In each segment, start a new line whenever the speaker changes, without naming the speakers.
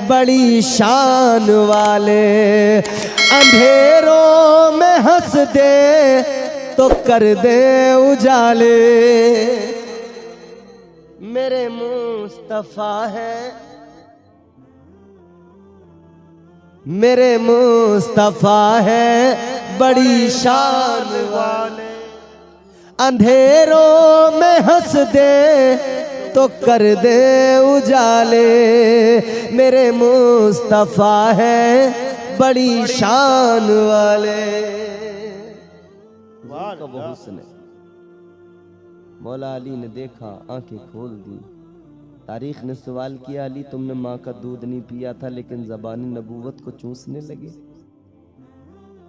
बड़ी शान वाले, अंधेरों में हंस दे तो कर दे उजाले। मेरे मुस्तफा है, मेरे मुस्तफा है बड़ी शान वाले, अंधेरों में हंस दे तो कर दे उजाले। मेरे मुस्तफा है बड़ी शान वाले। वो हुस्न मौला अली ने देखा, आंखें खोल दी। तारीख ने सवाल किया, अली तुमने माँ का दूध नहीं पिया था लेकिन ज़बान नबूवत को चूसने लगे।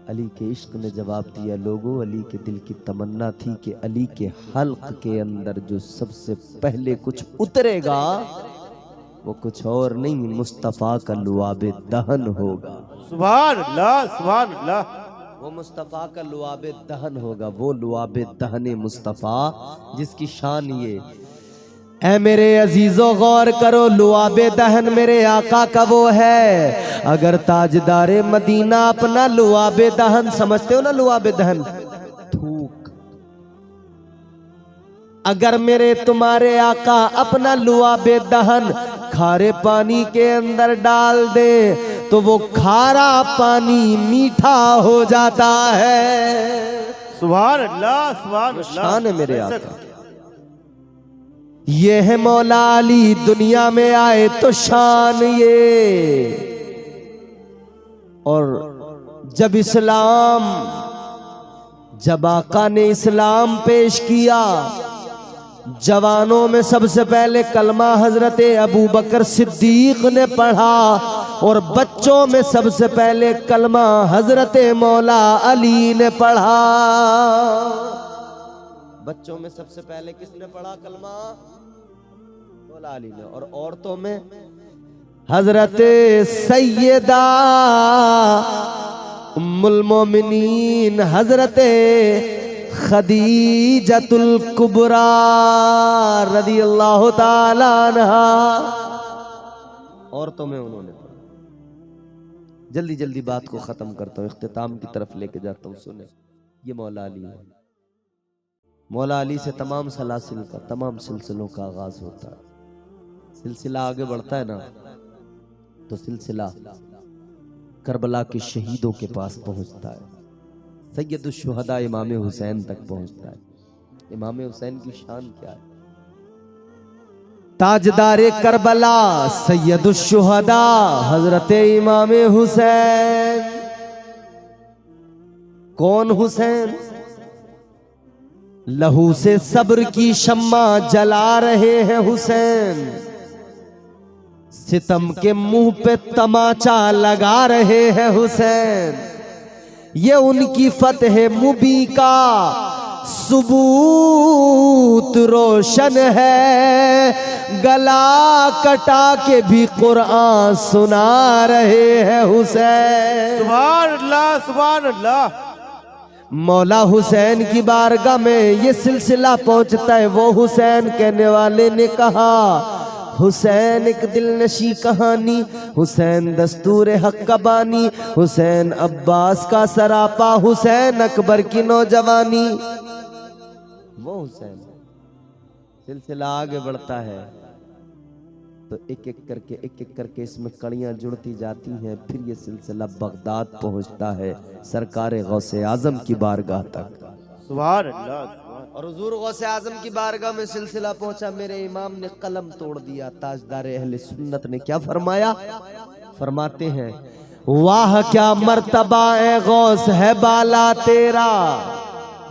अली के इश्क ने जवाब दिया, लोगों अली के दिल की तमन्ना थी कि अली के हल्क के अंदर जो सबसे पहले कुछ उतरेगा वो कुछ और नहीं, मुस्तफ़ा का लुआबे दहन होगा।
सुभान अल्लाह, सुभान अल्लाह।
वो मुस्तफ़ा का लुआबे दहन होगा, वो लुआबे दहन मुस्तफ़ा जिसकी शान ये। ऐ मेरे अजीजों गौर करो, लुआबे दहन मेरे आका का वो है। अगर ताजदारे मदीना अपना लुआबे दहन, समझते हो ना लुआबे दहन, थूक, अगर मेरे तुम्हारे आका अपना लुआबे दहन खारे पानी के अंदर डाल दे तो वो खारा पानी मीठा हो जाता है।
सुभान अल्लाह, सुभान अल्लाह।
शान है मेरे आका। ये है मौला अली, दुनिया में आए तो शान ये। और जब इस्लाम, जब आका ने इस्लाम पेश किया, जवानों में सबसे पहले कलमा हजरत अबू बकर सिद्दीक ने पढ़ा और बच्चों में सबसे पहले कलमा हजरत मौला अली ने पढ़ा। बच्चों में सबसे पहले किसने पढ़ा कलमा? मौला अली ने। और औरतों में हजरत सैयदा उम्मुल मोमिनीन हजरत खदीजतुल कुबरा रदियल्लाहु ताला अन्हा, औरतों में उन्होंने पढ़ा। जल्दी जल्दी बात को खत्म करता हूँ, इख्तिताम की तरफ लेके जाता हूँ। सुने, ये मौला अली है। मौला अली से तमाम सलासिल का, तमाम सिलसिलों का आगाज होता है। सिलसिला आगे बढ़ता है ना तो सिलसिला करबला के शहीदों के पास पहुंचता है, सैयदुश शुहदा इमाम हुसैन तक पहुंचता है। इमाम हुसैन की शान क्या है? ताजदारे करबला सैयदुश शुहदा हजरत इमाम हुसैन। कौन हुसैन? लहू से सब्र की शम्मा जला रहे हैं हुसैन, सितम के मुंह पे तमाचा लगा रहे हैं हुसैन। ये उनकी फतह मुबी का सुबूत रोशन है, गला कटा के भी कुरान सुना रहे हैं हुसैन।
सुभान अल्लाह, सुभान अल्लाह।
मौला हुसैन की बारगाह में ये सिलसिला पहुंचता है। वो हुसैन कहने वाले ने कहा, हुसैन एक दिल नशी कहानी, हुसैन दस्तूर हक का बानी, हुसैन अब्बास का सरापा, हुसैन अकबर की नौजवानी। वो हुसैन। सिलसिला आगे बढ़ता है तो एक एक करके इसमें कड़ियां जुड़ती जाती हैं। फिर ये सिलसिला बगदाद पहुंचता है, सरकार गौसे आजम की बारगाह तक।
सुभान अल्लाह।
और हुजूर गौसे आजम की बारगाह में सिलसिला पहुंचा। मेरे इमाम ने कलम तोड़ दिया। ताजदार अहले सुन्नत ने क्या फरमाया? फरमाते हैं, वाह क्या मर्तबा ए गौस है बाला तेरा।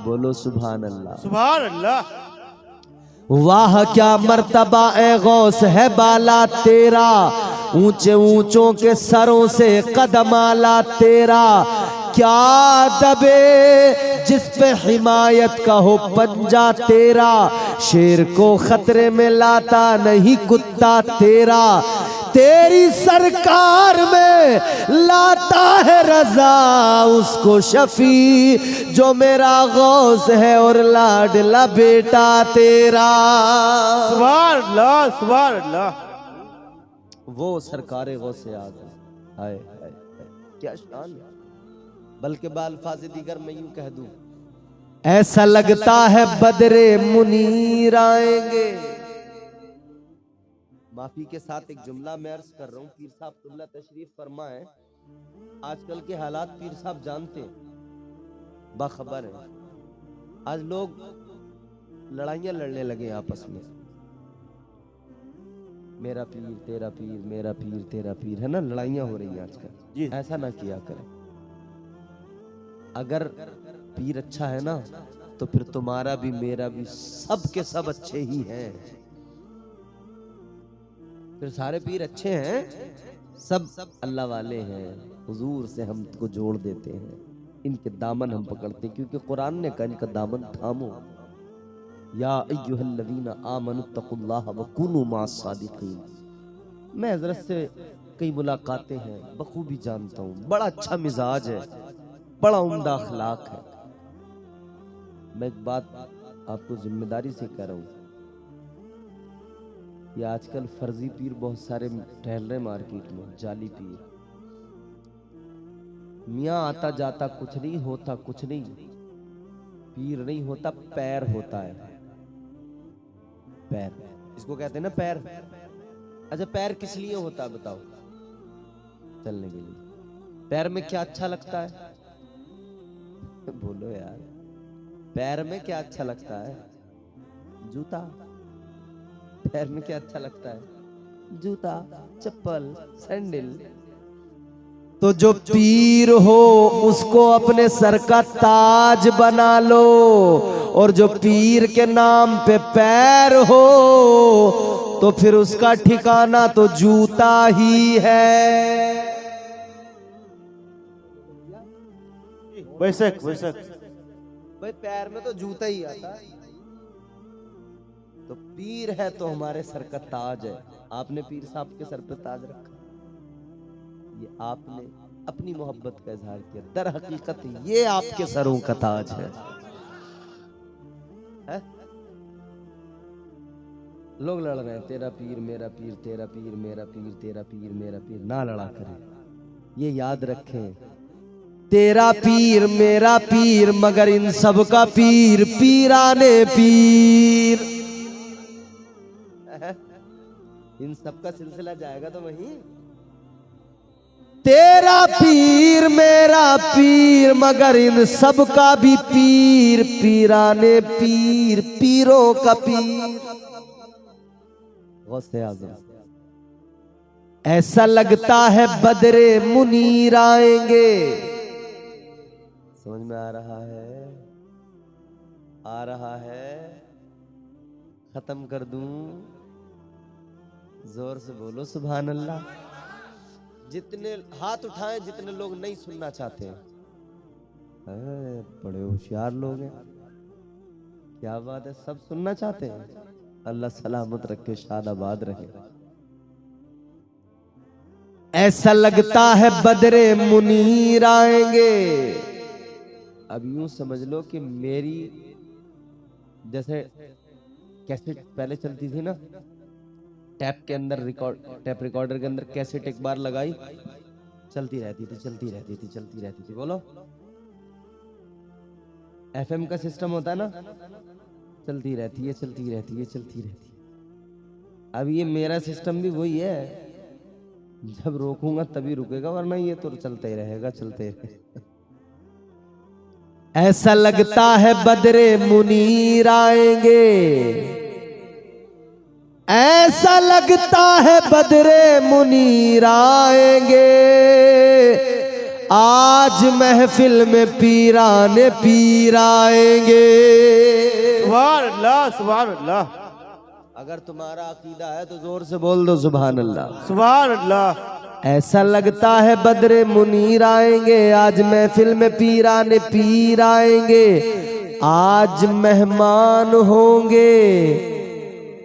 बोलो सुभान अल्लाह,
सुभान अल्लाह।
वाह क्या मर्तबा ए गौस है बाला तेरा, ऊंचे ऊंचों के सरों से कदम आला तेरा। क्या दबे जिस पे हिमायत का हो पंजा तेरा, शेर को खतरे में लाता नहीं कुत्ता तेरा। तेरी सरकार में लाता है रजा उसको शफी, जो मेरा गौस है और लाडला बेटा तेरा।
सुभान अल्लाह, सुभान अल्लाह।
वो सरकारे गौसे आज़म। हाय हाय हाय, क्या शान है। बल्कि बाल्फाज़ दीगर मैं यूं कह दूं, ऐसा लगता है बदरे मुनीर आएंगे। माफी के साथ एक जुमला मैं अर्ज कर रहा हूँ, पीर साहब तुल्ला तशरीफ फरमाए। आजकल के हालात पीर साहब जानते हैं, बाखबर है। आज लोग लड़ाइयां लड़ने लगे आपस में, मेरा पीर तेरा पीर, मेरा पीर तेरा पीर, है ना, लड़ाइयां हो रही हैं आजकल।
जी
ऐसा ना किया करें। अगर पीर अच्छा है ना, तो फिर तुम्हारा भी मेरा भी सब के सब अच्छे ही हैं। फिर सारे पीर अच्छे हैं, सब अल्लाह वाले हैं। हुजूर से हमको जोड़ देते हैं, इनके दामन हम पकड़ते हैं, क्योंकि कुरान ने कहा इनका दामन थामो। या अय्युहल्लज़ीना आमनुत्तकुल्लाह व कुनू मास सादिकीन। मैं हजरत से कई मुलाकातें हैं, बखूबी जानता हूँ, बड़ा अच्छा मिजाज है, बड़ा उम्दा अखलाक है। मैं एक बात आपको जिम्मेदारी से कह रहा हूँ, ये आजकल फर्जी पीर बहुत सारे टहल रहे मार्केट में, जाली पीर। मियाँ आता जाता कुछ नहीं होता, कुछ नहीं। पीर नहीं होता, पैर होता है। पैर, इसको कहते हैं ना पैर। अच्छा, पैर किस लिए होता है बताओ? चलने के लिए। पैर में क्या अच्छा लगता है? बोलो यार, पैर में क्या अच्छा लगता है? जूता। पैर में क्या अच्छा लगता है? जूता, चप्पल, सैंडल। तो जो पीर हो उसको अपने सर का ताज बना लो, और जो पीर के नाम पे पैर हो तो फिर उसका ठिकाना तो जूता ही है।
बेशक बेशक।
भाई पैर में तो जूता ही आता है। तो पीर है तो हमारे सर का ताज है। आपने पीर साहब के सर पे ताज रखा, ये आपने अपनी मोहब्बत का इजहार किया। दर हकीकत ये आपके सरों का ताज है। लोग लड़ रहे हैं, तेरा पीर मेरा पीर, तेरा पीर मेरा पीर, तेरा पीर मेरा पीर। ना लड़ा करें, ये याद रखें, तेरा पीर मेरा पीर, मगर इन सब का पीर पीराने पीर। इन सब का सिलसिला जाएगा तो वहीं। तेरा पीर मेरा पीर, मगर इन सब का भी पीर पीराने पीर, पीरों का पीर गौसे आज़म। ऐसा लगता है बदरे मुनीर आएंगे। समझ में आ रहा है? आ रहा है? खत्म कर दूं? जोर से बोलो सुभान अल्लाह। जितने हाथ उठाएं, जितने लोग नहीं सुनना चाहते हैं। बड़े होशियार लोग हैं, क्या बात है, सब सुनना चाहते हैं। अल्लाह सलामत रखे, शादाबाद रहे। ऐसा लगता है बदरे मुनीर आएंगे। अब यूं समझ लो कि मेरी जैसे कैसेट पहले चलती थी ना, टैप के अंदर रिकॉर्ड, टैप रिकॉर्डर के अंदर कैसेट एक बार लगाई, चलती रहती थी, चलती रहती थी, चलती रहती थी। बोलो, एफएम का सिस्टम होता है ना, चलती रहती है, चलती रहती है, चलती रहती है। अब ये मेरा सिस्टम भी वही है, जब रोकूंगा तभी रुकेगा, वरना ये तो चलते ही रहेगा, चलते ही रहेगा। ऐसा लगता है बदरे मुनीर आएंगे। ऐसा लगता है बदरे मुनीर आएंगे। आज महफिल में पीराने पीर आएंगे।
सुभान अल्लाह सुभान अल्लाह।
अगर तुम्हारा अकीदा है तो जोर से बोल दो सुभान अल्लाह।
सुभान अल्लाह।
ऐसा लगता है बदरे मुनीर आएंगे, आज महफिल में पीराने पीर आएंगे। आज मेहमान होंगे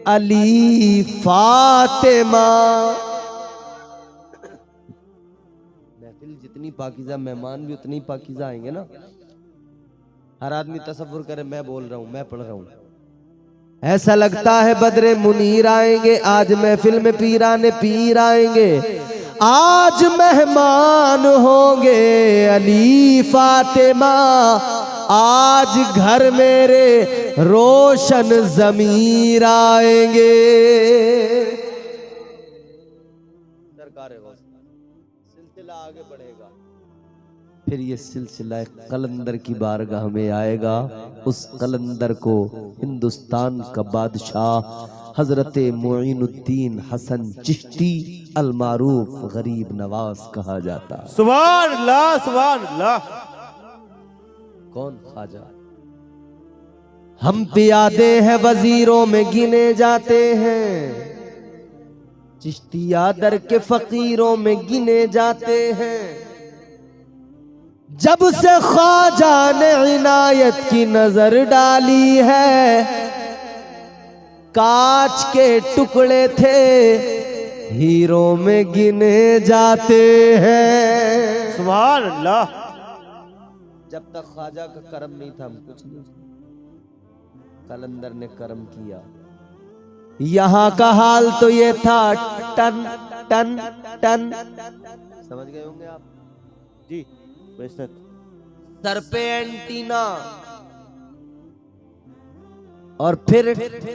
अली फातिमा। महफिल जितनी पाकीज़ा, मेहमान भी उतनी पाकीज़ा आएंगे ना। हर आदमी तसव्वुर करे, मैं बोल रहा हूँ, मैं पढ़ रहा हूँ, ऐसा लगता है बदरे मुनीर आएंगे, आज महफिल में पीराने पीर आएंगे, आज मेहमान होंगे अली फातिमा, आज घर मेरे रोशन ज़मीर आएंगे। सिलसिला आगे बढ़ेगा, फिर ये सिलसिला कलंदर की बारगाह में आएगा। उस कलंदर को हिंदुस्तान का बादशाह हजरत मुईनुद्दीन हसन चिश्ती अल मारूफ गरीब नवाज कहा जाता।
सुभान अल्लाह, सुभान अल्लाह।
कौन ख्वाजा? हम पियादे हैं वजीरों में गिने जाते हैं, चिश्तिया दर के फकीरों में गिने जाते हैं। जब से ख्वाजा ने इनायत की नजर डाली है, कांच के टुकड़े थे हीरो में गिने जाते हैं।
सुभान अल्लाह।
जब तक ख्वाजा का करम नहीं था हम कुछ नहीं, कलंदर ने करम किया। यहां का हाल तो ये था टन टन टन, समझ गए होंगे आप
जी बेशक।
सर पे एंटीना और फिर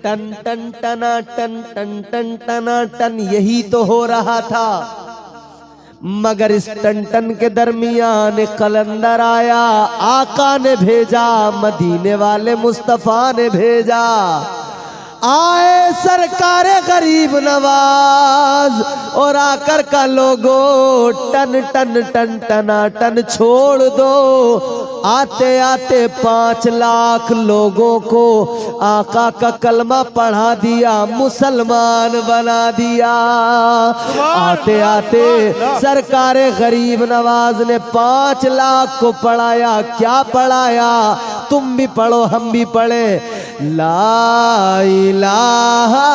टन टन टना टन टन टन टना टन, यही तो हो रहा था। मगर इस टन टन के दरमियान कलंदर आया, आका ने भेजा, मदीने वाले मुस्तफा ने भेजा। आए सरकारे गरीब नवाज और आकर का लोगो टन टन टन टना टन छोड़ दो। आते आते 5 लाख लोगों को आका का कलमा पढ़ा दिया, मुसलमान बना दिया। आते आते सरकारे गरीब नवाज ने 5 लाख को पढ़ाया। क्या पढ़ाया? तुम भी पढ़ो हम भी पढ़े। ला इलाहा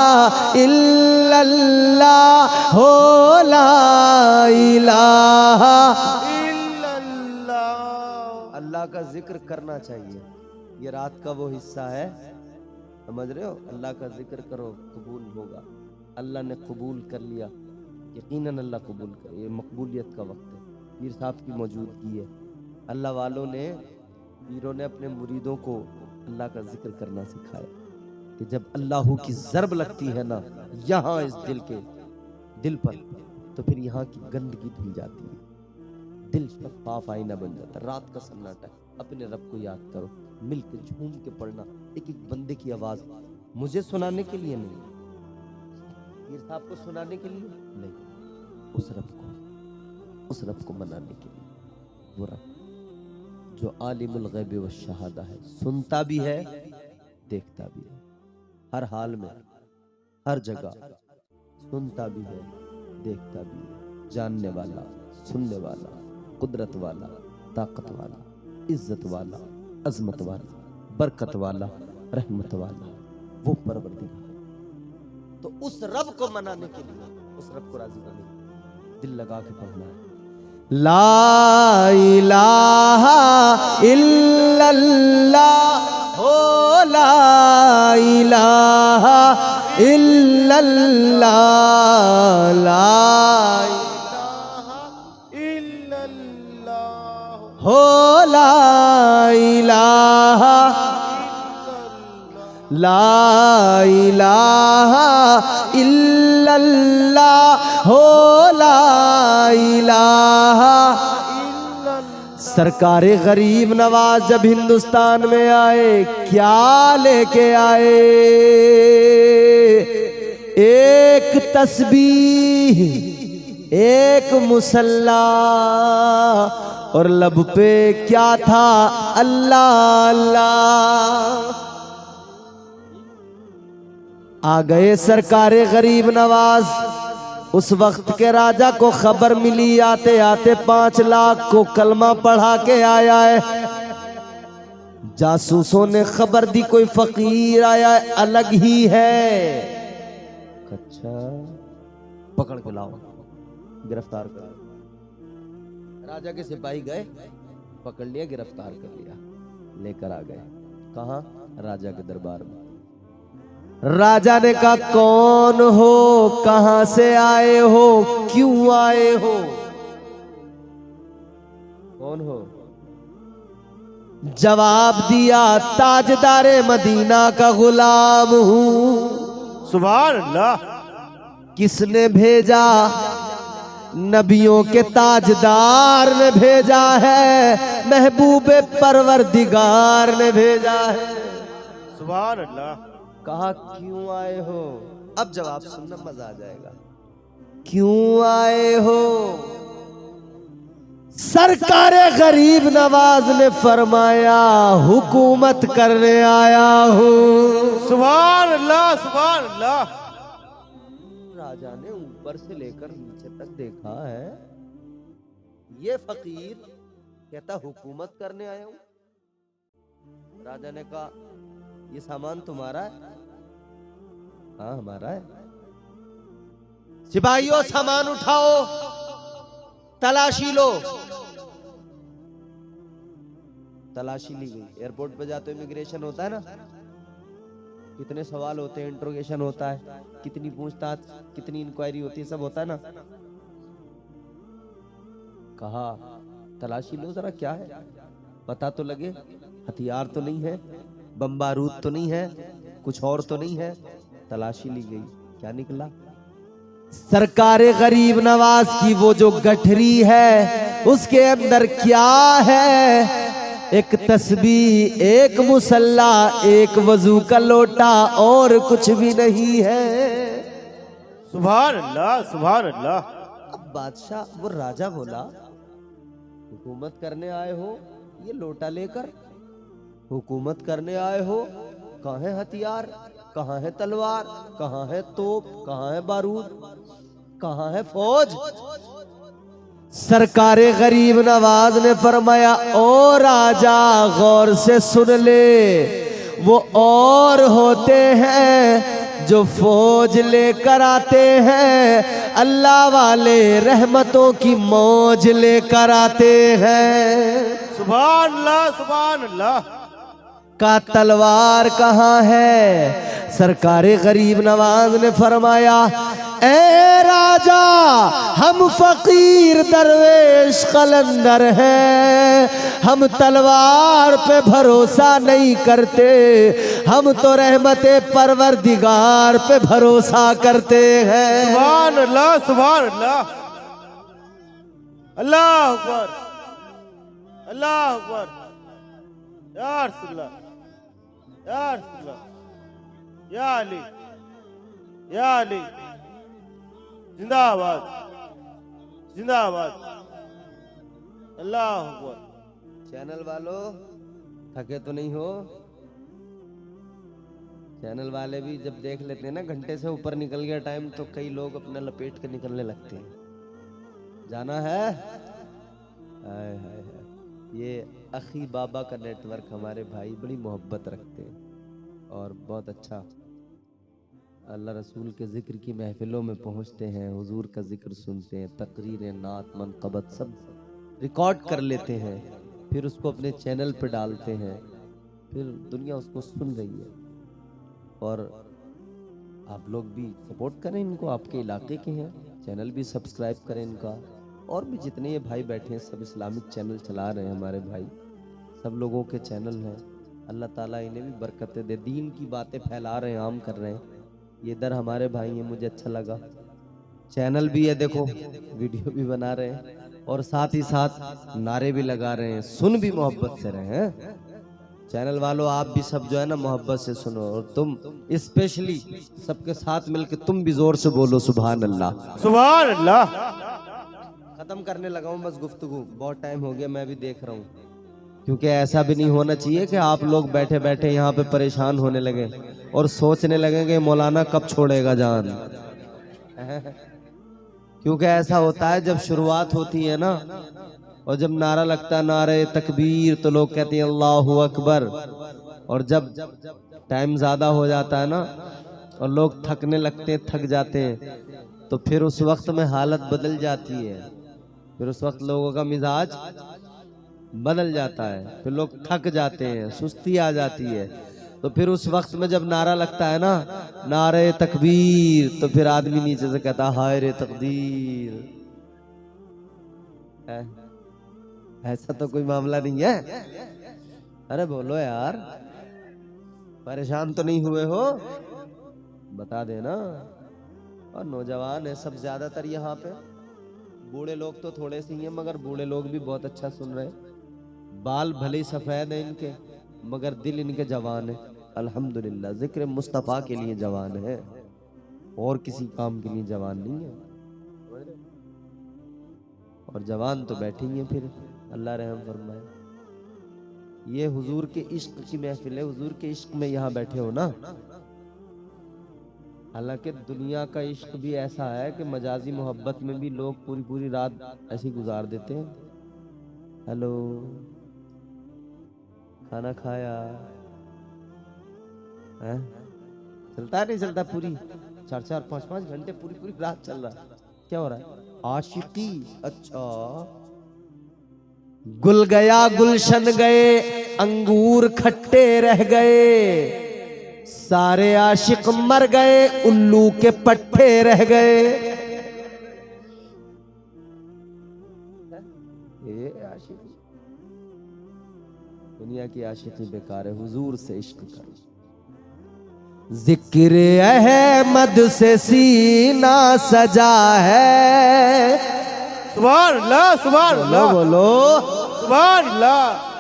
इल्लल्लाह हो, ला इलाहा इल्लल्लाह। अल्लाह का जिक्र करना चाहिए। ये रात का वो हिस्सा है, समझ रहे हो? अल्लाह का जिक्र करो, कबूल होगा। अल्लाह ने कबूल कर लिया, यकीनन अल्लाह कबूल करे। ये मकबूलियत का वक्त है, पीर साहब की मौजूदगी है। अल्लाह वालों ने, पीरों ने अपने मुरीदों को अल्लाह का जिक्र करना सिखाया कि जब अल्लाह की ज़रब लगती है ना यहाँ इस दिल पर, तो फिर यहाँ की गंदगी धुल जाती है, दिल शफाफ आईना बन जाता है। रात का सन्नाटा, अपने रब को याद करो, मिलकर झूम के पढ़ना। एक एक बंदे की आवाज़ मुझे सुनाने के लिए नहीं, पीर साहब को सुनाने के लिए नहीं, उस रब को मनाने के लिए। वो रब जो आलिमुल गैब व शहादा है, सुनता भी है देखता भी है, हर हाल में हर जगह सुनता भी है देखता भी है, जानने वाला, सुनने वाला, कुदरत वाला, ताकत वाला, इज्जत वाला, अजमत वाला, बरकत वाला, रहमत वाला, वो परवरदिगार। तो उस रब को मनाने के लिए, उस रब को राजी करने के लिए दिल लगा के पढ़ना है। ला इलाहा इल्लल्लाह हो, ला इलाहा इल्लल्लाह, ला हो, ला इलाहा, ला इलाहा इल्लल्लाह हो, ला इलाहा। सरकारे गरीब नवाज जब हिंदुस्तान में आए, क्या लेके आए? एक तस्बीह, एक मुसल्ला, और लब पे क्या था? अल्लाह अल्लाह। आ गए सरकारे गरीब नवाज। उस वक्त के राजा को खबर मिली, आते आते 5 लाख को कलमा पढ़ा के आया है। जासूसों ने खबर दी कोई फकीर आया है, अलग ही है। अच्छा, पकड़ के लाओ, गिरफ्तार कर। राजा के सिपाही गए, पकड़ लिया, गिरफ्तार कर लिया, लेकर आ गए। कहाँ? राजा के दरबार में। राजा ने कहा कौन हो, कहां से आए हो, क्यों आए हो? कौन हो? जवाब दिया ताजदारे मदीना का गुलाम हूं।
सुभान अल्लाह।
किसने भेजा? नबियों के ताजदार ने भेजा है, महबूबे परवरदिगार ने भेजा है।
सुभान अल्लाह।
कहा क्यों आए हो? अब जवाब सुनना मजा आ जाएगा। क्यों आए हो? सरकारे गरीब नवाज ने फरमाया हुकूमत करने आया हूं।
सुभान अल्लाह, सुभान अल्लाह।
राजा ने ऊपर से लेकर नीचे तक देखा है, ये फकीर कहता हुकूमत करने आया हूं। राजा ने कहा ये सामान तुम्हारा है? हाँ हमारा है। सिपाहियों सामान उठाओ, तलाशी लो। तलाशी ली गई। एयरपोर्ट पे जाते इमिग्रेशन होता है ना, कितने सवाल होते हैं, इंट्रोगेशन होता है, कितनी पूछताछ, कितनी इंक्वायरी होती है, सब होता है ना। कहा तलाशी लो जरा, क्या है पता तो लगे, हथियार तो नहीं है, बम बारूद तो नहीं है, कुछ और तो नहीं है। तलाशी ली गई, क्या निकला? सरकारे गरीब नवाज की वो जो गठरी है उसके अंदर क्या है? एक तस्बीह, एक मुसल्ला, एक वजू का लोटा, और कुछ भी नहीं है।
सुभान अल्लाह, सुभान अल्लाह।
अब बादशाह, वो राजा बोला हुकूमत करने आए हो ये लोटा लेकर? हुकूमत करने आए हो? कहाँ है हथियार, कहाँ है तलवार, कहाँ है तोप, कहाँ है बारूद, कहाँ है फौज? सरकारे गरीब नवाज ने फरमाया ओ राजा गौर से सुन ले, वो और होते हैं जो फौज लेकर आते हैं, अल्लाह वाले रहमतों की मौज लेकर आते हैं।
सुभान अल्लाह, सुभान अल्लाह।
का तलवार कहाँ है? सरकारे गरीब नवाज ने फरमाया ए राजा हम फकीर दरवेश कलंदर हैं, हम तलवार पे भरोसा नहीं करते, हम तो रहमते परवरदिगार पे भरोसा करते हैं।
सुभान अल्लाह, सुभान अल्लाह। अल्लाह अकबर, अल्लाह अकबर। या रसूलल्लाह, या रसूलल्लाह, या अली, या अली। जिंदाबाद, जिंदाबाद। अल्लाह अकबर।
चैनल वालों थके तो नहीं हो? चैनल वाले भी जब देख लेते हैं ना घंटे से ऊपर निकल गया टाइम, तो कई लोग अपना लपेट के निकलने लगते हैं। जाना है? हाय हाय हाय। ये अखी बाबा का नेटवर्क, हमारे भाई बड़ी मोहब्बत रखते हैं और बहुत अच्छा अल्लाह रसूल के ज़िक्र की महफिलों में पहुंचते हैं, हुजूर का जिक्र सुनते हैं, तकरीरें, नात, मनक़बत सब रिकॉर्ड कर लेते हैं, फिर उसको अपने चैनल पे डालते हैं, फिर दुनिया उसको सुन रही है। और आप लोग भी सपोर्ट करें इनको, आपके इलाके के हैं, चैनल भी सब्सक्राइब करें इनका। और भी जितने ये भाई बैठे हैं सब इस्लामिक चैनल चला रहे हैं हमारे भाई, सब लोगों के चैनल हैं। अल्लाह ताला इन्हें भी बरकतें दे, दीन की बातें फैला रहे हैं, आम कर रहे हैं। ये इधर हमारे भाई हैं, मुझे अच्छा लगा। चैनल भी है देखो, वीडियो भी बना रहे हैं और साथ ही साथ नारे भी लगा रहे हैं, सुन भी मोहब्बत से रहे हैं। चैनल वालों आप भी सब जो है ना मोहब्बत से सुनो, और तुम स्पेशली सबके साथ मिलकर तुम भी जोर से बोलो सुभान अल्लाह,
सुभान अल्लाह।
खत्म करने लगा हूँ बस गुफ्तगू, बहुत टाइम हो गया, मैं भी देख रहा हूँ, क्योंकि ऐसा भी नहीं होना चाहिए कि आप लोग बैठे बैठे यहाँ पे परेशान होने लगे और सोचने लगे कि मौलाना कब छोड़ेगा जान। क्योंकि ऐसा होता है जब शुरुआत होती है ना, और जब नारा लगता है नारे तकबीर, तो लोग कहते हैं अल्लाहु अकबर, और जब टाइम ज्यादा हो जाता है ना और लोग थकने लगते हैं, थक जाते हैं, तो फिर उस वक्त में हालत बदल जाती है, फिर उस वक्त लोगों का मिजाज बदल जाता है, फिर लोग थक जाते हैं, सुस्ती आ जाती है। तो फिर उस वक्त में जब नारा लगता है ना, नारे तकबीर, तो फिर आदमी नीचे से कहता हाय रे तकदीर। ऐसा तो कोई मामला नहीं है। अरे बोलो यार, परेशान तो नहीं हुए हो? बता देना। और नौजवान है सब ज्यादातर यहाँ पे, बूढ़े लोग तो थोड़े से ही हैं, मगर बूढ़े लोग भी बहुत अच्छा सुन रहे हैं। बाल भले ही सफेद है इनके, मगर दिल इनके जवान है। अल्हम्दुलिल्लाह, जिक्र मुस्तफ़ा के लिए जवान है, और किसी काम के लिए जवान नहीं है। और जवान तो बैठेंगे फिर, अल्लाह रहम फरमाए। ये हुजूर के इश्क की महफिल है, हुजूर के इश्क में यहाँ बैठे हो ना। हालांकि दुनिया का इश्क भी ऐसा है कि मजाजी मोहब्बत में भी लोग पूरी पूरी रात ऐसे गुजार देते हैं। हेलो, खाना खाया है? चलता नहीं चलता? पूरी 4-4 5-5 घंटे पूरी पूरी रात चल रहा। क्या हो रहा है? आशिकी। अच्छा, गुल गया गुलशन गए, अंगूर खट्टे रह गए, सारे आशिक मर गए, उल्लू के पट्टे रह गए। ये आशिकी, दुनिया की आशिकी बेकार है, हुजूर से इश्क कर। जिक्र अहमद से सीना सजा है।
सुभान अल्लाह, सुभान अल्लाह,
बोलो
सुभान अल्लाह।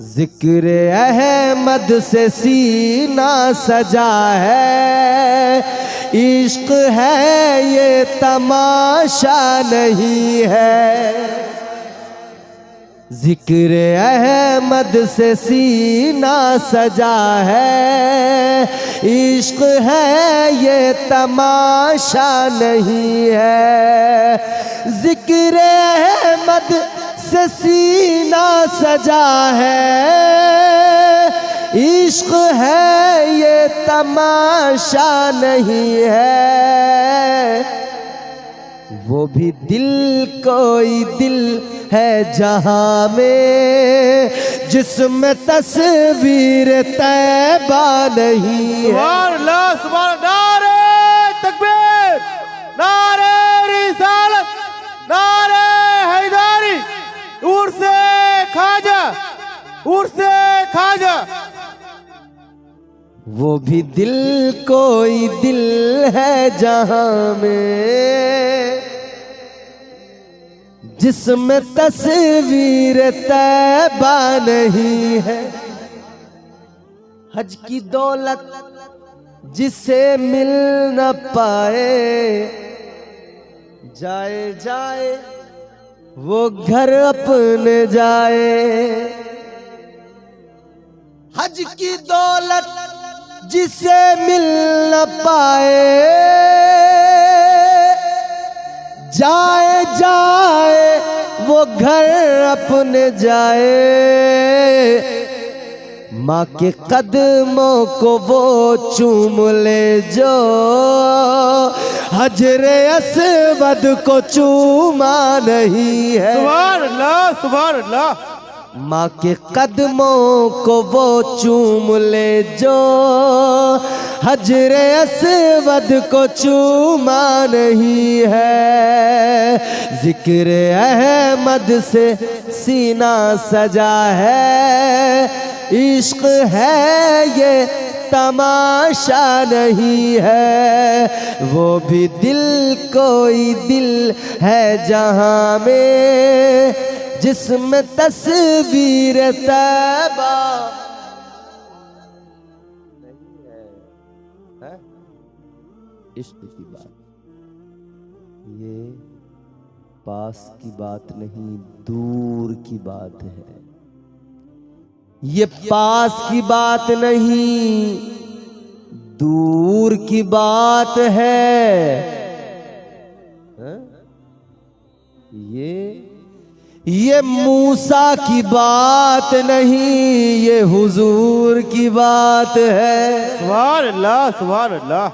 जिक्र अहमद से सीना सजा है, इश्क है ये तमाशा नहीं है। जिक्र अहमद से सीना सजा है, इश्क है ये तमाशा नहीं है। जिक्र अहमद से सीना सजा है, इश्क है ये तमाशा नहीं है। वो भी दिल कोई दिल है जहां में, जिसमें तस्वीर तैबा नहीं है।
सुभान अल्लाह, सुभान अल्लाह। नारे तकबीर, नारे रिसालत, नारे हैदरी, उर्स खाजा, उर्स खाजा।
वो भी दिल कोई दिल है जहां में, जिसमें तस्वीर तैबा नहीं है। हज की दौलत जिसे मिल न पाए, जाए जाए वो घर अपने जाए। हज की दौलत जिसे मिल न पाए, जाए जाए वो घर अपने जाए। माँ के कदमों को वो चूम ले जो हजरे अस्वद को चूमा नहीं है।
सुभान अल्लाह, सुभान अल्लाह।
माँ के कदमों को वो चूम ले जो हजरे अस्वद को चूमा नहीं है। जिक्र अहमद से सीना सजा है, इश्क है ये तमाशा नहीं है। वो भी दिल कोई दिल है जहां में, जिसमें तस्वीर तैबा नहीं है। इश्क की बात ये पास की बात नहीं, दूर की बात है। ये पास की बात नहीं, दूर की बात है। ये मूसा की बात नहीं, ये हुजूर की बात है।
सुभान अल्लाह, सुभान अल्लाह।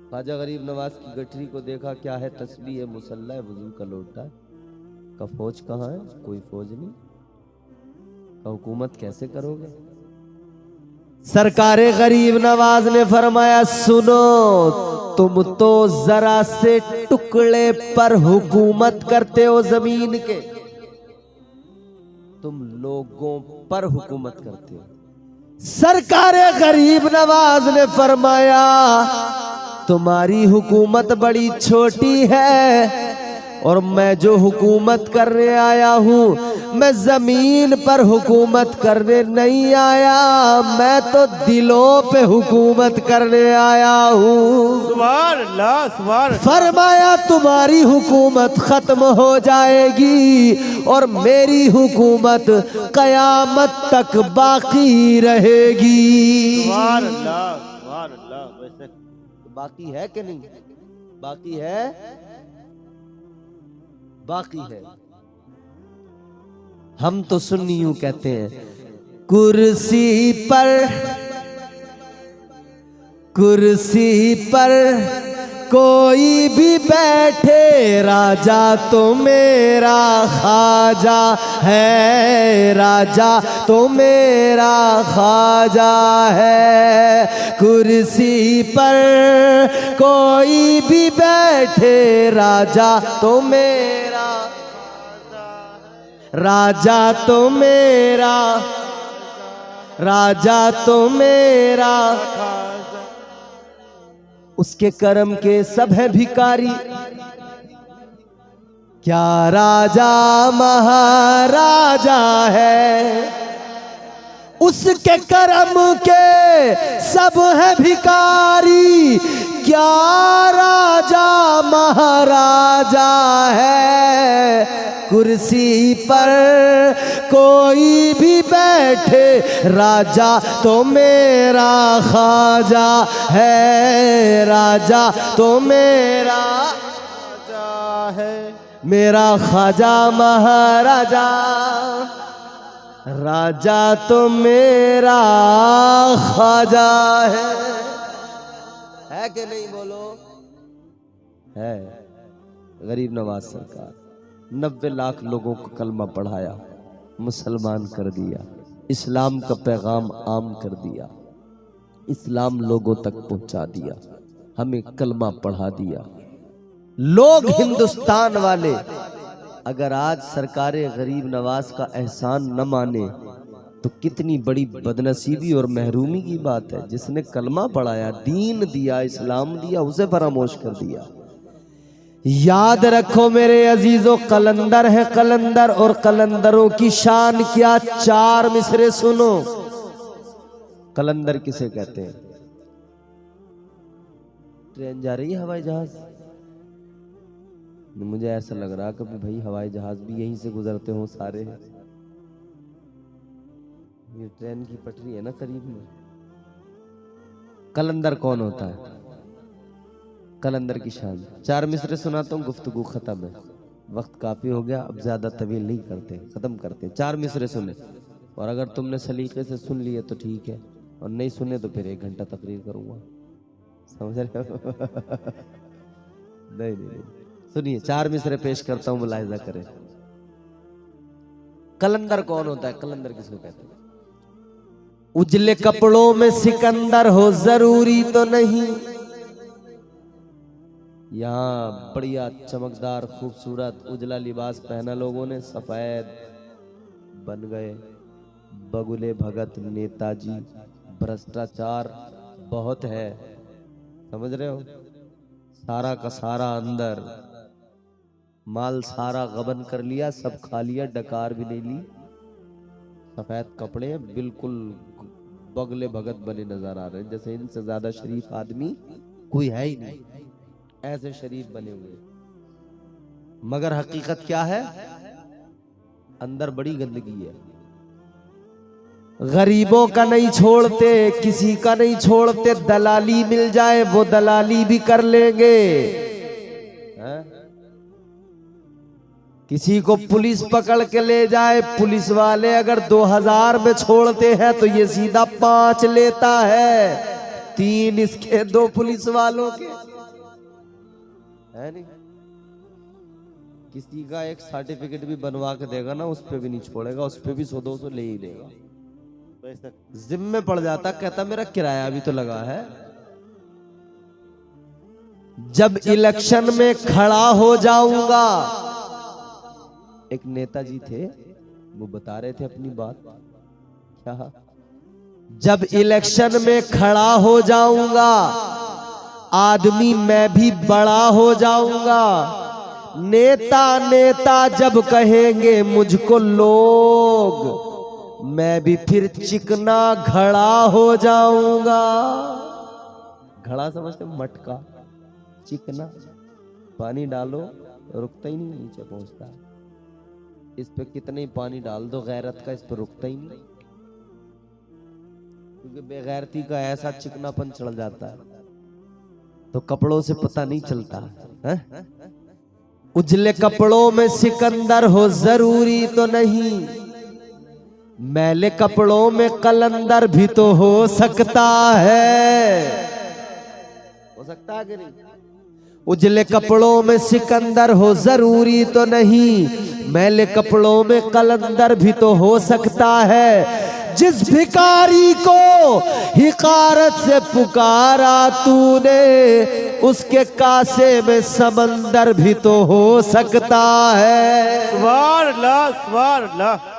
ख्वाजा गरीब नवाज की गठरी को देखा, क्या है? तस्बीह है, मुसल्ला है, वजू का लोटा का। फौज कहाँ है? कोई फौज नहीं। का हुकूमत कैसे करोगे? सरकारे गरीब नवाज ने फरमाया, सुनो, तुम तो जरा से टुकड़े पर हुकूमत करते हो जमीन के, तुम लोगों पर हुकूमत करते हो। सरकारे गरीब नवाज ने फरमाया, तुम्हारी हुकूमत बड़ी छोटी है और मैं जो हुकूमत करने आया हूं, मैं जमीन पर हुकूमत करने नहीं आया, मैं तो दिलों पे हुकूमत करने आया हूं।
सुभान अल्लाह, सुभान अल्लाह।
फरमाया, तुम्हारी हुकूमत खत्म हो जाएगी और मेरी हुकूमत कयामत तक बाकी रहेगी।
सुभान अल्लाह, सुभान अल्लाह। वैसे
बाकी है कि नहीं? बाकी है, बाकी है। हम तो सुन्नी यूं कहते हैं, कुर्सी पर कोई भी बैठे, राजा तो मेरा ख्वाजा है, राजा तो मेरा ख्वाजा है। कुर्सी पर कोई भी बैठे, राजा तो मेरा, राजा तो मेरा, राजा तो मेरा। उसके कर्म के सब है भिखारी, क्या राजा महाराजा है। उसके कर्म के सब है भिखारी, क्या राजा महाराजा है। कुर्सी पर कोई भी बैठे, राजा तो मेरा ख्वाजा है, राजा तो मेरा
ख्वाजा है,
मेरा ख्वाजा महाराजा, राजा तो मेरा ख्वाजा है कि नहीं? बोलो, है। गरीब नवाज सरकार 90 लाख लोगों को कलमा पढ़ाया, मुसलमान कर दिया, इस्लाम का पैगाम आम कर दिया, इस्लाम लोगों तक पहुंचा दिया, हमें कलमा पढ़ा दिया। लोग हिंदुस्तान वाले अगर आज सरकारे गरीब नवाज का एहसान न माने तो कितनी बड़ी बदनसीबी और महरूमी की बात है। जिसने कलमा पढ़ाया, दीन दिया, इस्लाम दिया, उसे फरामोश कर दिया। याद रखो मेरे अजीजों, कलंदर है कलंदर, और कलंदरों की शान क्या। 4 मिसरे सुनो। कलंदर किसे कहते हैं? ट्रेन जा रही है, हवाई जहाज? मुझे ऐसा लग रहा कि भाई हवाई जहाज भी यहीं से गुजरते हो सारे। ये ट्रेन की पटरी है ना करीब में। कलंदर कौन होता है? कलंदर की शान। 4 मिसरे सुनाता हूँ, गुफ्तगू खत्म है, वक्त काफी हो गया, अब ज्यादा तवील नहीं करते, खत्म करते। 4 मिसरे सुने, और अगर तुमने सलीके से सुन लिए तो ठीक है, और नहीं सुने तो फिर 1 घंटा तकरीर करूंगा, समझ रहे हो? नहीं, सुनिए, 4 मिसरे पेश करता हूं, मुलाहिजा करें। कलंदर कौन होता है? कलंदर किसको कहते हैं? उजले कपड़ों में सिकंदर हो जरूरी तो नहीं। यहाँ बढ़िया चमकदार खूबसूरत उजला लिबास पहना लोगों ने, सफेद बन गए बगुले भगत नेताजी। भ्रष्टाचार बहुत है, समझ रहे हो? सारा का सारा अंदर माल सारा गबन कर लिया, सब खा लिया, डकार भी नहीं ली। सफेद कपड़े, बिल्कुल बगले भगत बने नजर आ रहे हैं, जैसे इनसे ज्यादा शरीफ आदमी कोई है ही नहीं, ऐसे शरीफ बने हुए। मगर हकीकत क्या है? अंदर बड़ी गंदगी है। गरीबों का नहीं छोड़ते, किसी का नहीं छोड़ते, दलाली मिल जाए वो दलाली भी कर लेंगे। किसी को पुलिस पकड़ के ले जाए, पुलिस वाले अगर 2000 में छोड़ते हैं तो ये सीधा 5 लेता है, 3 इसके 2 पुलिस वालों के, है नहीं? किसी का एक सर्टिफिकेट भी बनवा के देगा ना, उस पे भी नहीं छोड़ेगा, उस पे भी 100-200 ले ही लेगा।
बेशक।
जिम्मे पड़ जाता, कहता मेरा किराया भी तो लगा है। जब इलेक्शन में खड़ा हो जाऊंगा, एक नेताजी थे, वो बता रहे थे अपनी बात, क्या, जब इलेक्शन में खड़ा हो जाऊंगा आदमी मैं भी बड़ा हो जाऊंगा। नेता नेता जब कहेंगे मुझको लोग, मैं भी फिर चिकना घड़ा हो जाऊंगा। घड़ा समझते, मटका, चिकना, पानी डालो रुकता ही नहीं, नीचे पहुंचता है। इस पे कितने ही पानी डाल दो गैरत का, इस पे रुकता ही नहीं, क्योंकि बेगैरती का ऐसा चिकनापन चढ़ जाता है तो कपड़ों से पता नहीं चलता है? उजले कपड़ों में सिकंदर हो जरूरी तो नहीं, मैले कपड़ों में कलंदर भी तो हो सकता है। हो सकता है कि नहीं? उजले कपड़ों में सिकंदर हो जरूरी तो नहीं, मैले कपड़ों में कलंदर भी तो हो सकता है। जिस भिखारी को हिकारत से पुकारा तूने, उसके कासे में समंदर भी तो हो सकता है।
सुभान अल्लाह, सुभान अल्लाह।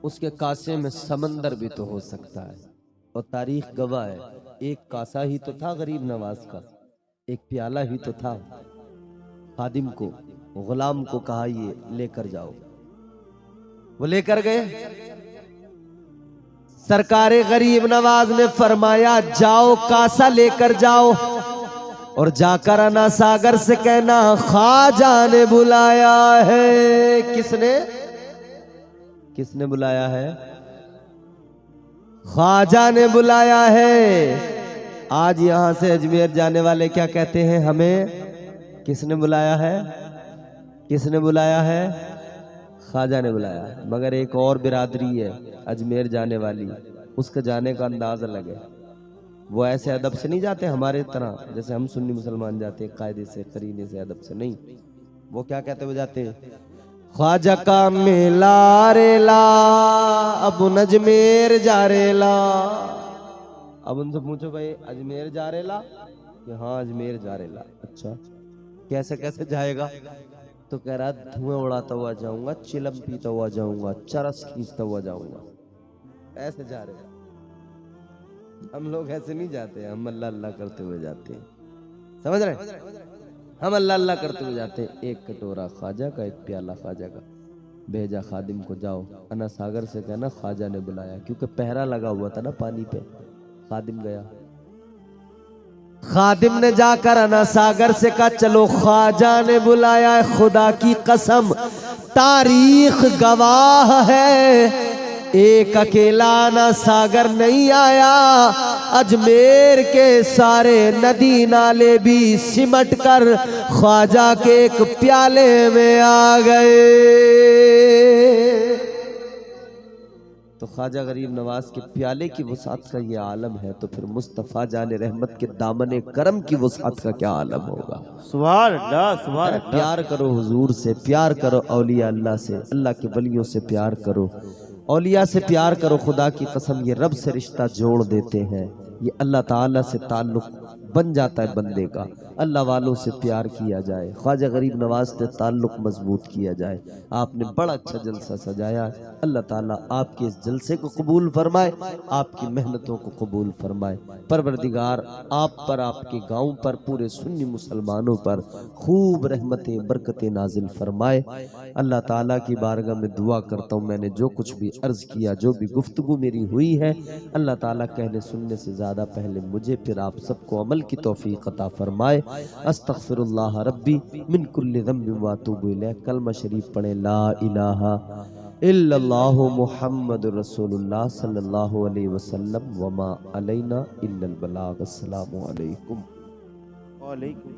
उसके कासे में समंदर भी तो हो सकता है। और तारीख गवाह है, एक कासा ही तो था गरीब नवाज का, एक प्याला ही तो था। खादिम को, गुलाम को कहा ये लेकर जाओ, वो लेकर गए। सरकारे गरीब नवाज ने फरमाया जाओ कासा लेकर जाओ, और जाकर अना सागर से कहना ख्वाजा ने बुलाया है। किसने? किसने बुलाया है? ख्वाजा ने बुलाया है। आज यहां से अजमेर जाने वाले क्या कहते हैं हमें? किसने बुलाया है? किसने बुलाया है? ख्वाजा ने बुलाया है। मगर एक और बिरादरी है अजमेर जाने वाली, उसका जाने का अंदाज अलग है। वो ऐसे अदब से नहीं जाते हमारे तरह, जैसे हम सुन्नी मुसलमान जाते हैं कायदे से, करीने से, अदब से नहीं। वो क्या कहते हुए जाते हैं? ख्वाजा का मेला रेला अब अजमेर जा रेला। अब उनसे पूछो भाई अजमेर जा रेला? कि हाँ अजमेर जा रेला। अच्छा कैसे कैसे जाएगा? तो कह रहा धुआं उड़ाता हुआ जाऊंगा, चिलम पीता हुआ जाऊंगा, चरस खींचता हुआ जाऊंगा। ऐसे जा रहे हैं हम लोग, ऐसे नहीं जाते, हम अल्लाह अल्लाह करते हुए जाते हैं। समझ रहे? हम अल्लाह अल्लाह करते हुए जाते हैं। एक कटोरा ख्वाजा का, एक प्याला ख्वाजा का। भेजा खादिम को, जाओ अना सागर से कहना ख्वाजा ने बुलाया, क्योंकि पहरा लगा हुआ था ना पानी पे। खादिम गया, खादिम ने जाकर अना सागर से कहा चलो ख्वाजा ने बुलाया है। खुदा की कसम तारीख गवाह है, एक अकेला ना सागर नहीं आया, अजमेर के सारे नदी नाले भी सिमट कर ख्वाजा के एक प्याले में आ गए। तो ख्वाजा गरीब नवाज के प्याले की वसात का ये आलम है, तो फिर मुस्तफ़ा जाने रहमत के दामने करम की वसात का क्या आलम होगा।
सुभान अल्लाह, सुभान अल्लाह।
प्यार करो हुजूर से, प्यार करो औलिया अल्लाह से, अल्लाह के वलियों से प्यार करो, औलिया से प्यार करो। खुदा की कसम ये रब से रिश्ता जोड़ देते हैं, ये अल्लाह ताला से ताल्लुक बन जाता है बंदे का। अल्लाह वालों से प्यार किया जाए, ख्वाजा गरीब नवाज से ताल्लुक मजबूत किया जाए। आपने बड़ा अच्छा जलसा सजाया, अल्लाह ताला आपके इस जलसे को कबूल फरमाए, आपकी मेहनतों को कबूल फरमाए। परवरदिगार आप पर, आपके गाँव पर, पूरे सुन्नी मुसलमानों पर खूब रहमतें बरकतें नाजिल फरमाए। अल्लाह ताला की बारगाह में दुआ करता हूँ, मैंने जो कुछ भी अर्ज किया, जो भी गुफ्तगू मेरी हुई है, अल्लाह ताला कहने सुनने से ज़्यादा पहले मुझे फिर आप सबको अमल की तौफीक अता फरमाए। अस्तगफिरुल्लाह रब्बी मिन कुल्लि ज़ंबिन व अतूबु इलैह। कलमा शरीफ पढ़े ला इलाहा इल्लल्लाहु मुहम्मदुर रसूलुल्लाह सल्लल्लाहु अलैहि वसल्लम व मा अलैना इल्लल बलाग। अस्सलामु अलैकुम।
वालेकुम।